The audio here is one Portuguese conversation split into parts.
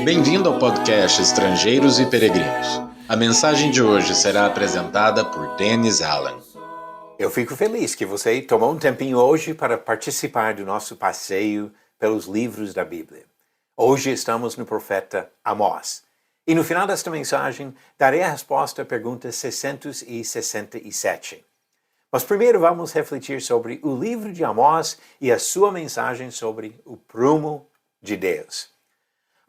Bem-vindo ao podcast Estrangeiros e Peregrinos. A mensagem de hoje será apresentada por Dennis Allen. Eu fico feliz que você tomou um tempinho hoje para participar do nosso passeio pelos livros da Bíblia. Hoje estamos no profeta Amós. E no final desta mensagem, darei a resposta à pergunta 667. Mas primeiro vamos refletir sobre o livro de Amós e a sua mensagem sobre o prumo de Deus.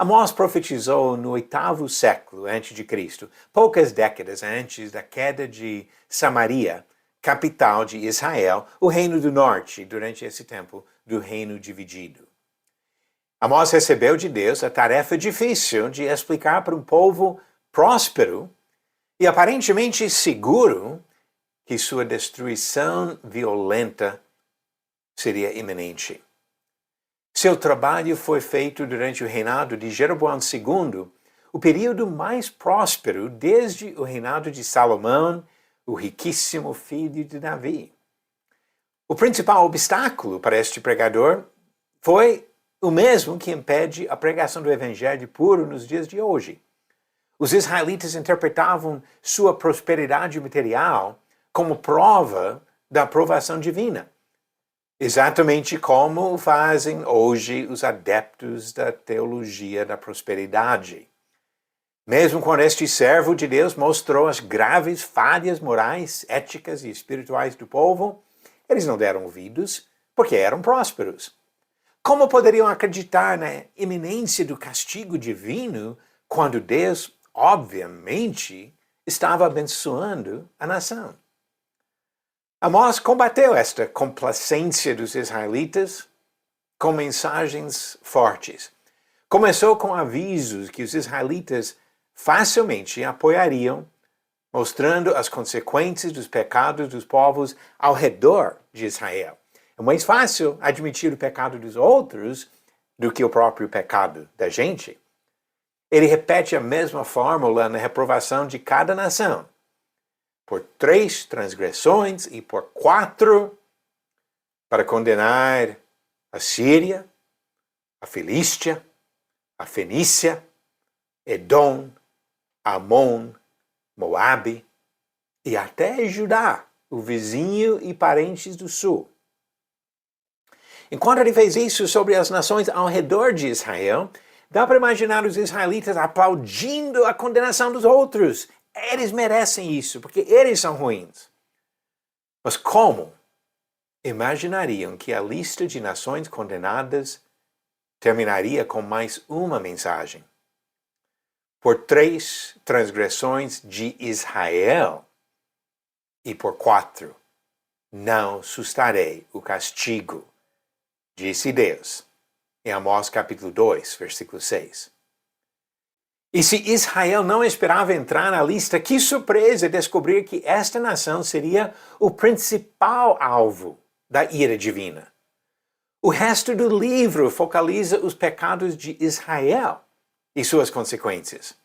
Amós profetizou no 8º século a.C., poucas décadas antes da queda de Samaria, capital de Israel, o reino do norte, durante esse tempo do reino dividido. Amós recebeu de Deus a tarefa difícil de explicar para um povo próspero e aparentemente seguro que sua destruição violenta seria iminente. Seu trabalho foi feito durante o reinado de Jeroboão II, o período mais próspero desde o reinado de Salomão, o riquíssimo filho de Davi. O principal obstáculo para este pregador foi o mesmo que impede a pregação do evangelho puro nos dias de hoje. Os israelitas interpretavam sua prosperidade material como prova da aprovação divina, exatamente como o fazem hoje os adeptos da teologia da prosperidade. Mesmo quando este servo de Deus mostrou as graves falhas morais, éticas e espirituais do povo, eles não deram ouvidos porque eram prósperos. Como poderiam acreditar na iminência do castigo divino quando Deus, obviamente, estava abençoando a nação? Amós combateu esta complacência dos israelitas com mensagens fortes. Começou com avisos que os israelitas facilmente apoiariam, mostrando as consequências dos pecados dos povos ao redor de Israel. É mais fácil admitir o pecado dos outros do que o próprio pecado da gente. Ele repete a mesma fórmula na reprovação de cada nação. Por 3 transgressões e por 4 para condenar a Síria, a Filístia, a Fenícia, Edom, Amon, Moabe e até Judá, o vizinho e parentes do sul. Enquanto ele fez isso sobre as nações ao redor de Israel, dá para imaginar os israelitas aplaudindo a condenação dos outros. Eles merecem isso, porque eles são ruins. Mas como imaginariam que a lista de nações condenadas terminaria com mais uma mensagem? Por 3 transgressões de Israel e por 4, não sustarei o castigo, disse Deus, em Amós capítulo 2, versículo 6. E se Israel não esperava entrar na lista, que surpresa descobrir que esta nação seria o principal alvo da ira divina. O resto do livro focaliza os pecados de Israel e suas consequências.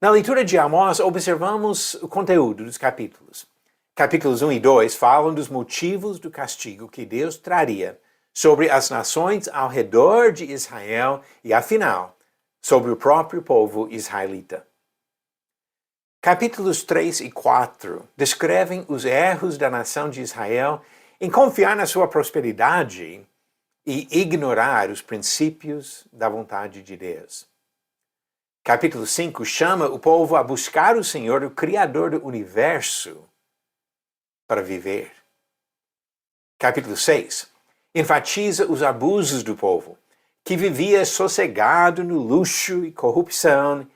Na leitura de Amós, observamos o conteúdo dos capítulos. Capítulos 1 e 2 falam dos motivos do castigo que Deus traria sobre as nações ao redor de Israel e, afinal, sobre o próprio povo israelita. Capítulos 3 e 4 descrevem os erros da nação de Israel em confiar na sua prosperidade e ignorar os princípios da vontade de Deus. Capítulo 5 chama o povo a buscar o Senhor, o Criador do universo, para viver. Capítulo 6 enfatiza os abusos do povo, que vivia sossegado no luxo e corrupção,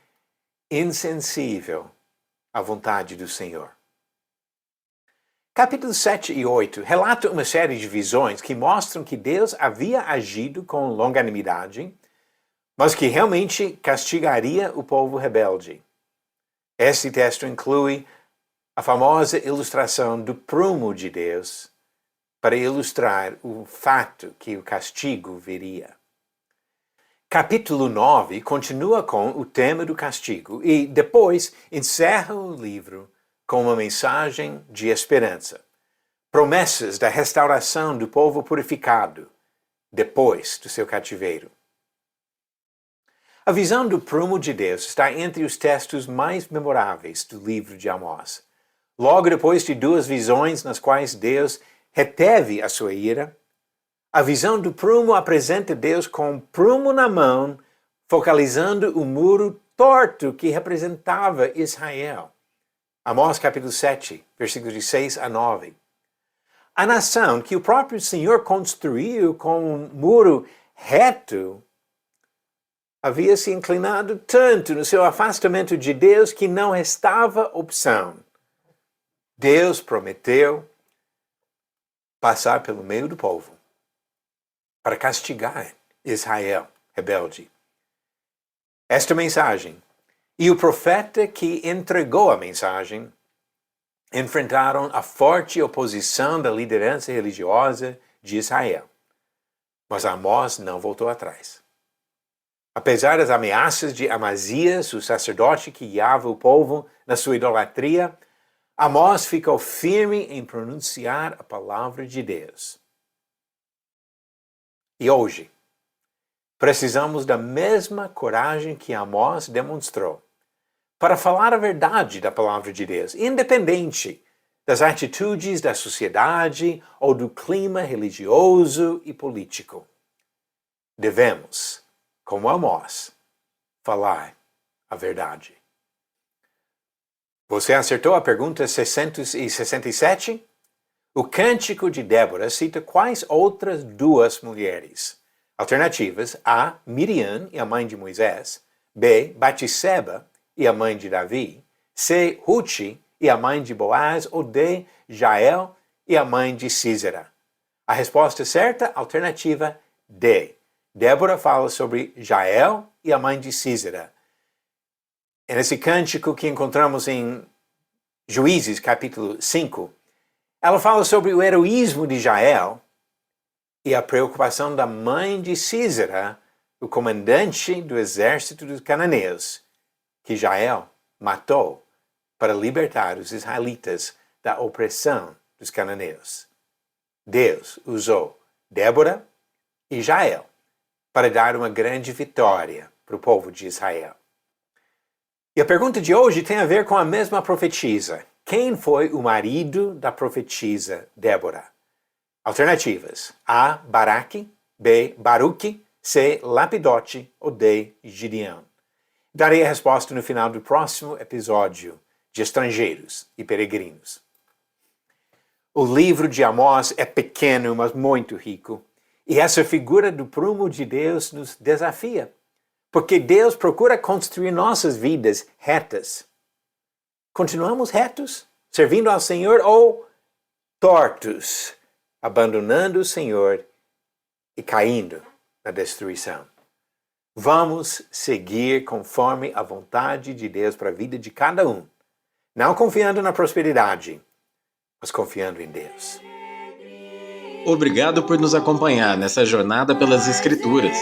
insensível à vontade do Senhor. Capítulos 7 e 8 relatam uma série de visões que mostram que Deus havia agido com longanimidade, mas que realmente castigaria o povo rebelde. Este texto inclui a famosa ilustração do prumo de Deus para ilustrar o fato que o castigo viria. Capítulo 9 continua com o tema do castigo e depois encerra o livro com uma mensagem de esperança. Promessas da restauração do povo purificado depois do seu cativeiro. A visão do prumo de Deus está entre os textos mais memoráveis do livro de Amós. Logo depois de duas visões nas quais Deus reteve a sua ira, a visão do prumo apresenta Deus com um prumo na mão, focalizando o muro torto que representava Israel. Amós capítulo 7, versículos de 6 a 9. A nação que o próprio Senhor construiu com um muro reto havia se inclinado tanto no seu afastamento de Deus que não restava opção. Deus prometeu passar pelo meio do povo para castigar Israel rebelde. Esta mensagem e o profeta que entregou a mensagem enfrentaram a forte oposição da liderança religiosa de Israel. Mas Amós não voltou atrás. Apesar das ameaças de Amazias, o sacerdote que guiava o povo na sua idolatria, Amós ficou firme em pronunciar a palavra de Deus. E hoje, precisamos da mesma coragem que Amós demonstrou para falar a verdade da palavra de Deus, independente das atitudes da sociedade ou do clima religioso e político. Devemos, como Amós, falar a verdade. Você acertou a pergunta 667? O Cântico de Débora cita quais outras duas mulheres? Alternativas: A. Miriam e a mãe de Moisés. B. Batseba e a mãe de Davi. C. Ruth e a mãe de Boaz. Ou D. Jael e a mãe de Sísera. A resposta certa, alternativa D. Débora fala sobre Jael e a mãe de Sísera. Nesse cântico que encontramos em Juízes, capítulo 5, ela fala sobre o heroísmo de Jael e a preocupação da mãe de Sísera, o comandante do exército dos cananeus, que Jael matou para libertar os israelitas da opressão dos cananeus. Deus usou Débora e Jael para dar uma grande vitória para o povo de Israel. E a pergunta de hoje tem a ver com a mesma profetisa. Quem foi o marido da profetisa Débora? Alternativas: A. Baraque, B. Baruque, C. Lapidote ou D. Gideão. Darei a resposta no final do próximo episódio de Estrangeiros e Peregrinos. O livro de Amós é pequeno, mas muito rico. E essa figura do prumo de Deus nos desafia. Porque Deus procura construir nossas vidas retas. Continuamos retos, servindo ao Senhor, ou tortos, abandonando o Senhor e caindo na destruição? Vamos seguir conforme a vontade de Deus para a vida de cada um. Não confiando na prosperidade, mas confiando em Deus. Obrigado por nos acompanhar nessa jornada pelas Escrituras.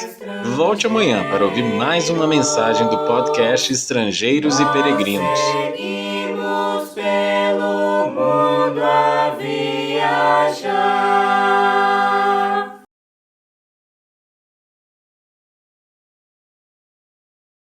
Volte amanhã para ouvir mais uma mensagem do podcast Estrangeiros e Peregrinos. Seguimos pelo mundo a viajar.